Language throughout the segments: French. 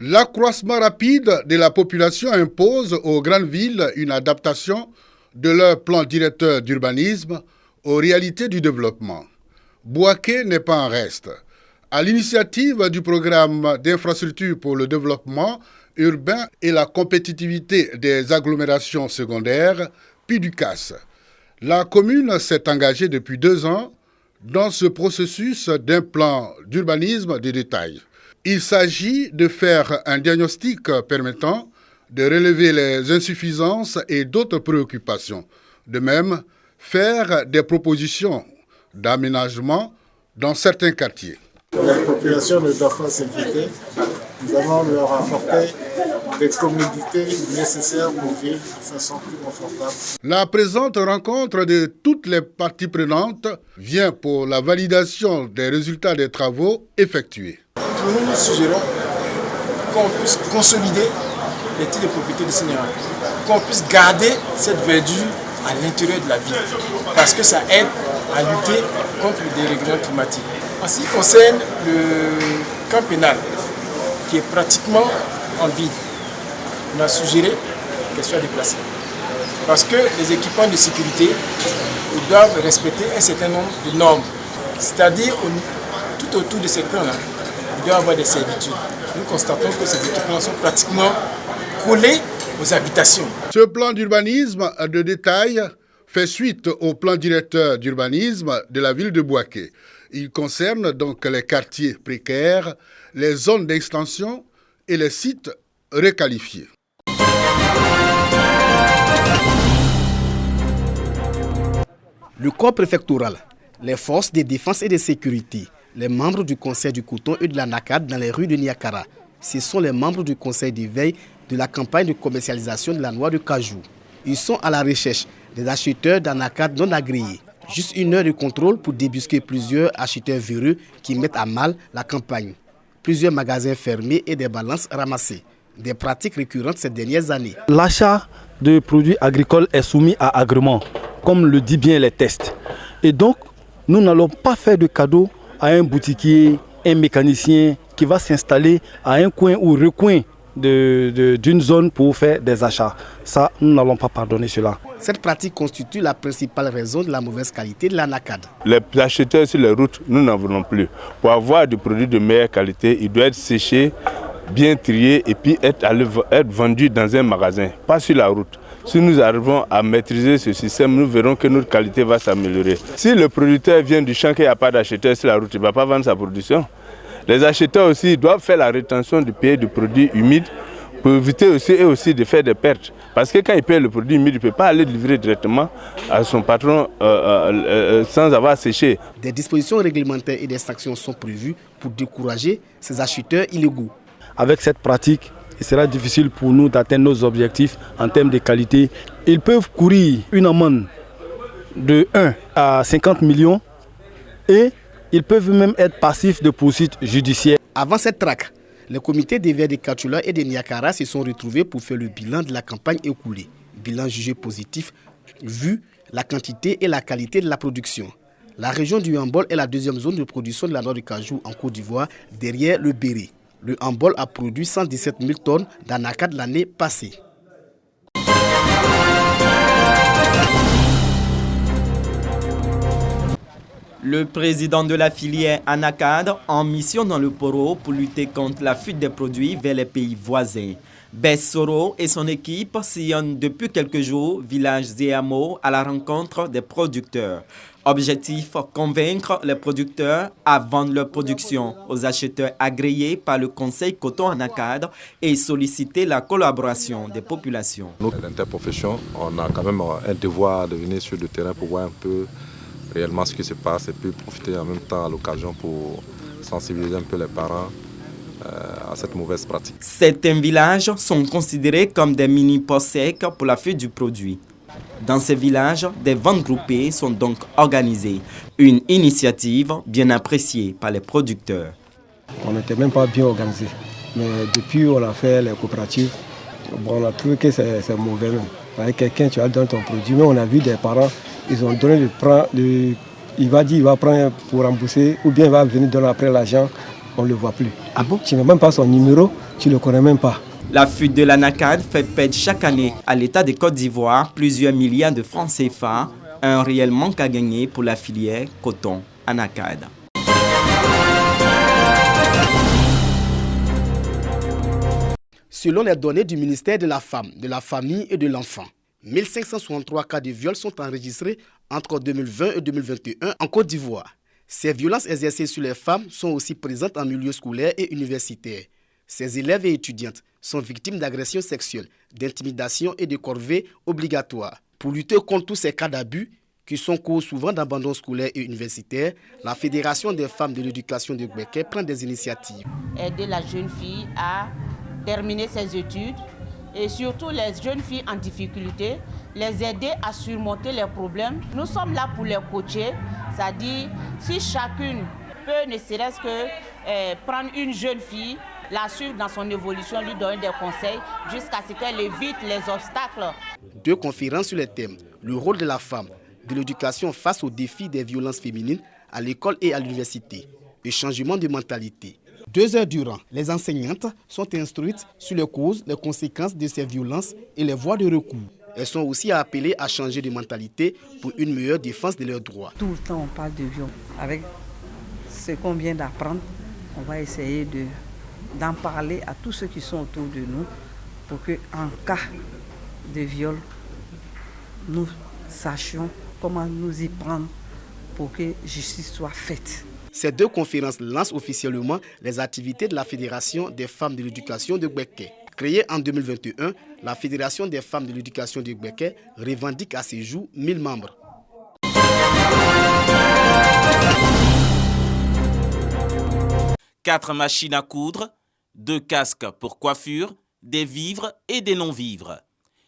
L'accroissement rapide de la population impose aux grandes villes une adaptation de leur plan directeur d'urbanisme aux réalités du développement. Bouaké n'est pas en reste. À l'initiative du programme d'infrastructures pour le développement urbain et la compétitivité des agglomérations secondaires, PUDUCAS, la commune s'est engagée depuis 2 ans dans ce processus d'un plan d'urbanisme de détail. Il s'agit de faire un diagnostic permettant de relever les insuffisances et d'autres préoccupations. De même, faire des propositions d'aménagement dans certains quartiers. La population ne doit pas s'inquiéter. Nous allons leur apporter des commodités nécessaires pour vivre de façon plus confortable. La présente rencontre de toutes les parties prenantes vient pour la validation des résultats des travaux effectués. Nous suggérons qu'on puisse consolider les titres de propriété de Sénégal, qu'on puisse garder cette verdure à l'intérieur de la ville, parce que ça aide à lutter contre le dérèglement climatique. En ce qui concerne le camp pénal, qui est pratiquement en vide, on a suggéré qu'elle soit déplacée. Parce que les équipements de sécurité doivent respecter un certain nombre de normes. C'est-à-dire, tout autour de ces camps-là, il doit y avoir des servitudes. Nous constatons que ces équipements sont pratiquement collés aux habitations. Ce plan d'urbanisme de détail fait suite au plan directeur d'urbanisme de la ville de Bouaké. Il concerne donc les quartiers précaires, les zones d'extension et les sites requalifiés. Le corps préfectoral, les forces de défense et de sécurité, les membres du conseil du coton et de la NACAD dans les rues de Niakara. Ce sont les membres du conseil de veille de la campagne de commercialisation de la noix de cajou. Ils sont à la recherche des acheteurs d'anacad non agréés. Juste 1 heure de contrôle pour débusquer plusieurs acheteurs véreux qui mettent à mal la campagne. Plusieurs magasins fermés et des balances ramassées. Des pratiques récurrentes ces dernières années. L'achat de produits agricoles est soumis à agrément, comme le dit bien les tests. Et donc, nous n'allons pas faire de cadeau à un boutiquier, un mécanicien qui va s'installer à un coin ou recoin d'une zone pour faire des achats. Ça, nous n'allons pas pardonner cela. Cette pratique constitue la principale raison de la mauvaise qualité de l'anacad. Les acheteurs sur les routes, nous n'en voulons plus. Pour avoir des produits de meilleure qualité, il doit être séché, bien trié et puis être vendu dans un magasin, pas sur la route. Si nous arrivons à maîtriser ce système, nous verrons que notre qualité va s'améliorer. Si le producteur vient du champ et qu'il n'y a pas d'acheteur sur la route, il ne va pas vendre sa production. Les acheteurs aussi doivent faire la rétention de payer du produit humide pour éviter aussi de faire des pertes. Parce que quand il paye le produit humide, il ne peut pas aller livrer directement à son patron sans avoir séché. Des dispositions réglementaires et des sanctions sont prévues pour décourager ces acheteurs illégaux. Avec cette pratique, il sera difficile pour nous d'atteindre nos objectifs en termes de qualité. Ils peuvent courir une amende de 1 à 50 millions et ils peuvent même être passifs de poursuites judiciaires. Avant cette traque, les comités des verts de Kachula et de Niakara se sont retrouvés pour faire le bilan de la campagne écoulée. Bilan jugé positif vu la quantité et la qualité de la production. La région du Hambol est la deuxième zone de production de la noix de cajou en Côte d'Ivoire, derrière le Béré. Le Hambol a produit 117 000 tonnes d'anacad l'année passée. Le président de la filière anacad en mission dans le Poro pour lutter contre la fuite des produits vers les pays voisins. Bessoro et son équipe sillonnent depuis quelques jours villages et hameaux à la rencontre des producteurs. Objectif, convaincre les producteurs à vendre leur production aux acheteurs agréés par le Conseil coton anacad et solliciter la collaboration des populations. Nous, l'interprofession, on a quand même un devoir de venir sur le terrain pour voir un peu réellement ce qui se passe et puis profiter en même temps à l'occasion pour sensibiliser un peu les parents à cette mauvaise pratique. Certains villages sont considérés comme des mini-postes secs pour la fuite du produit. Dans ces villages, des ventes groupées sont donc organisées. Une initiative bien appréciée par les producteurs. On n'était même pas bien organisé. Mais depuis on a fait les coopératives, on a trouvé que c'est mauvais même. Avec quelqu'un, tu as donné ton produit, mais on a vu des parents, ils ont donné il va dire il va prendre pour rembourser, ou bien il va venir donner après l'argent on ne le voit plus. Ah bon? Tu n'as même pas son numéro, tu ne le connais même pas. La fuite de l'anacade fait perdre chaque année à l'État de Côte d'Ivoire plusieurs milliards de francs CFA, un réel manque à gagner pour la filière coton-anacade. Selon les données du ministère de la Femme, de la Famille et de l'Enfant, 1563 cas de viol sont enregistrés entre 2020 et 2021 en Côte d'Ivoire. Ces violences exercées sur les femmes sont aussi présentes en milieu scolaire et universitaire. Ces élèves et étudiantes sont victimes d'agressions sexuelles, d'intimidation et de corvées obligatoires. Pour lutter contre tous ces cas d'abus, qui sont cause souvent d'abandon scolaire et universitaire, la Fédération des femmes de l'éducation de Gbeke prend des initiatives. Aider la jeune fille à terminer ses études et surtout les jeunes filles en difficulté, les aider à surmonter les problèmes. Nous sommes là pour les coacher, c'est-à-dire si chacune peut ne serait-ce que prendre une jeune fille, la suivre dans son évolution, lui donner des conseils jusqu'à ce qu'elle évite les obstacles. 2 conférences sur les thèmes, le rôle de la femme, de l'éducation face aux défis des violences féminines à l'école et à l'université, le changement de mentalité. 2 heures durant, les enseignantes sont instruites sur les causes, les conséquences de ces violences et les voies de recours. Elles sont aussi appelées à changer de mentalité pour une meilleure défense de leurs droits. Tout le temps, on parle de viol. Avec ce qu'on vient d'apprendre, on va essayer d'en parler à tous ceux qui sont autour de nous pour qu'en cas de viol, nous sachions comment nous y prendre pour que justice soit faite. Ces 2 conférences lancent officiellement les activités de la Fédération des femmes de l'éducation de Gbeke. Créée en 2021, la Fédération des femmes de l'éducation de Gbeke revendique à ce jour 1000 membres. Quatre machines à coudre, 2 casques pour coiffure, des vivres et des non-vivres.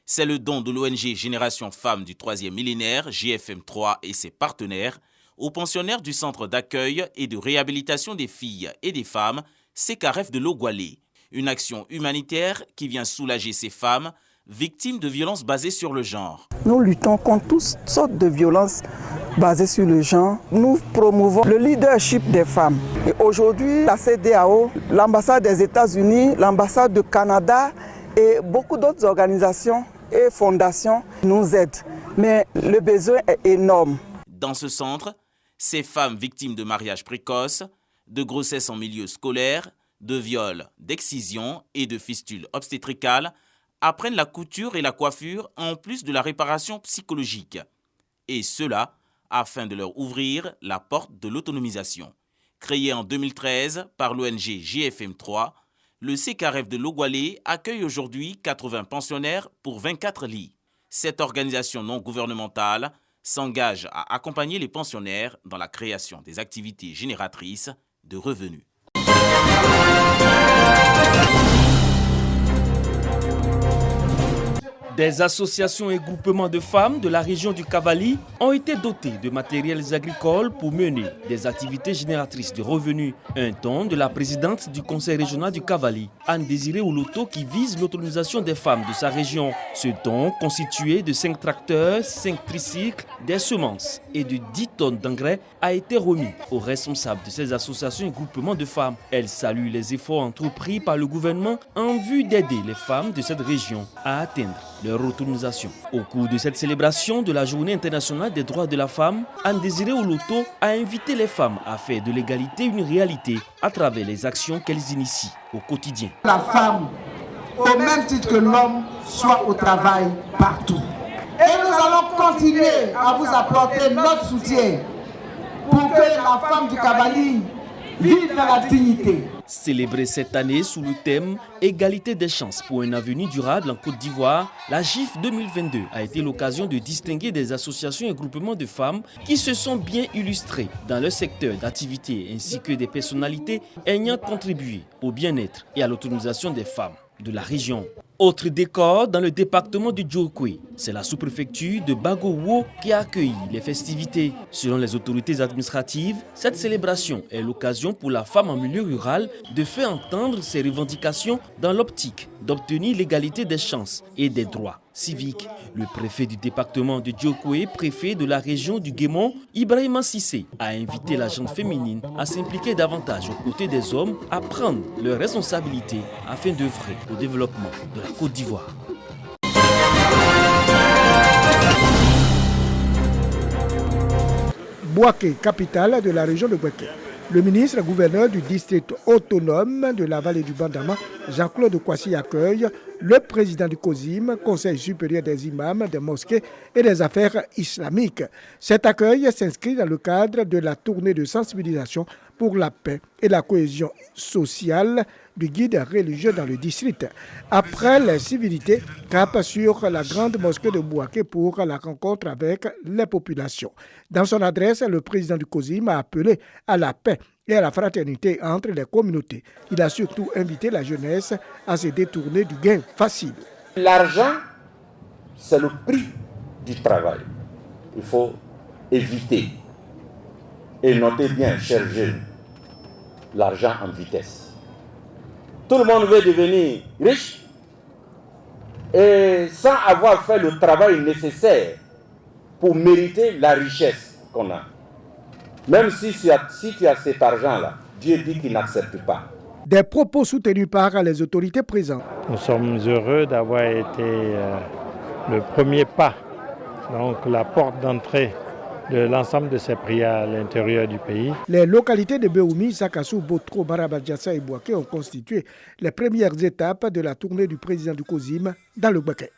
C'est le don de l'ONG Génération Femmes du 3e millénaire, GFM3 et ses partenaires, aux pensionnaires du centre d'accueil et de réhabilitation des filles et des femmes, CKRF de Logwalé. Une action humanitaire qui vient soulager ces femmes victimes de violences basées sur le genre. Nous luttons contre toutes sortes de violences basées sur le genre. Nous promouvons le leadership des femmes. Et aujourd'hui, la CEDEAO, l'ambassade des États-Unis, l'ambassade du Canada et beaucoup d'autres organisations et fondations nous aident. Mais le besoin est énorme. Dans ce centre, ces femmes victimes de mariages précoces, de grossesse en milieu scolaire, de viols, d'excision et de fistules obstétricales apprennent la couture et la coiffure en plus de la réparation psychologique. Et cela afin de leur ouvrir la porte de l'autonomisation. Créé en 2013 par l'ONG GFM3, le CKRF de Logwalé accueille aujourd'hui 80 pensionnaires pour 24 lits. Cette organisation non gouvernementale s'engage à accompagner les pensionnaires dans la création des activités génératrices de revenus. Des associations et groupements de femmes de la région du Cavali ont été dotés de matériels agricoles pour mener des activités génératrices de revenus. Un don de la présidente du conseil régional du Cavali, Anne Désirée Ouloto, qui vise l'autonomisation des femmes de sa région. Ce don, constitué de 5 tracteurs, 5 tricycles, des semences et de 10 tonnes d'engrais, a été remis aux responsables de ces associations et groupements de femmes. Elle salue les efforts entrepris par le gouvernement en vue d'aider les femmes de cette région à atteindre leur autonomisation. Au cours de cette célébration de la Journée internationale des droits de la femme, Anne Désirée Ouloto a invité les femmes à faire de l'égalité une réalité à travers les actions qu'elles initient au quotidien. La femme, au même titre que l'homme, soit au travail partout. Et nous allons continuer à vous apporter notre soutien pour que la femme du Cavali vive dans la dignité. Célébrée cette année sous le thème « Égalité des chances pour un avenir durable en Côte d'Ivoire », la GIF 2022 a été l'occasion de distinguer des associations et groupements de femmes qui se sont bien illustrées dans leur secteur d'activité ainsi que des personnalités ayant contribué au bien-être et à l'autonomisation des femmes de la région. Autre décor dans le département du Djokwe, c'est la sous-préfecture de Bagowo qui a accueilli les festivités. Selon les autorités administratives, cette célébration est l'occasion pour la femme en milieu rural de faire entendre ses revendications dans l'optique d'obtenir l'égalité des chances et des droits civiques. Le préfet du département de Djokwe, préfet de la région du Guémon, Ibrahima Sissé, a invité la gente féminine à s'impliquer davantage aux côtés des hommes, à prendre leurs responsabilités afin d'œuvrer au développement de la Côte d'Ivoire. Bouaké, capitale de la région de Bouaké. Le ministre gouverneur du district autonome de la vallée du Bandama, Jean-Claude Kouassi, accueille le président du COSIM, Conseil supérieur des imams, des mosquées et des affaires islamiques. Cet accueil s'inscrit dans le cadre de la tournée de sensibilisation pour la paix et la cohésion sociale du guide religieux dans le district. Après les civilités, cap sur la grande mosquée de Bouaké pour la rencontre avec les populations. Dans son adresse, le président du COSIM a appelé à la paix et à la fraternité entre les communautés. Il a surtout invité la jeunesse à se détourner du gain facile. L'argent, c'est le prix du travail. Il faut éviter. Et notez bien, chers jeunes, l'argent en vitesse. Tout le monde veut devenir riche et sans avoir fait le travail nécessaire pour mériter la richesse qu'on a. Même si tu as cet argent-là, Dieu dit qu'il n'accepte pas. Des propos soutenus par les autorités présentes. Nous sommes heureux d'avoir été le premier pas, donc la porte d'entrée de l'ensemble de ces prières à l'intérieur du pays. Les localités de Béoumi, Sakassou, Botro, Barabadjassa et Bouaké ont constitué les premières étapes de la tournée du président du COSIM dans le Bouaké.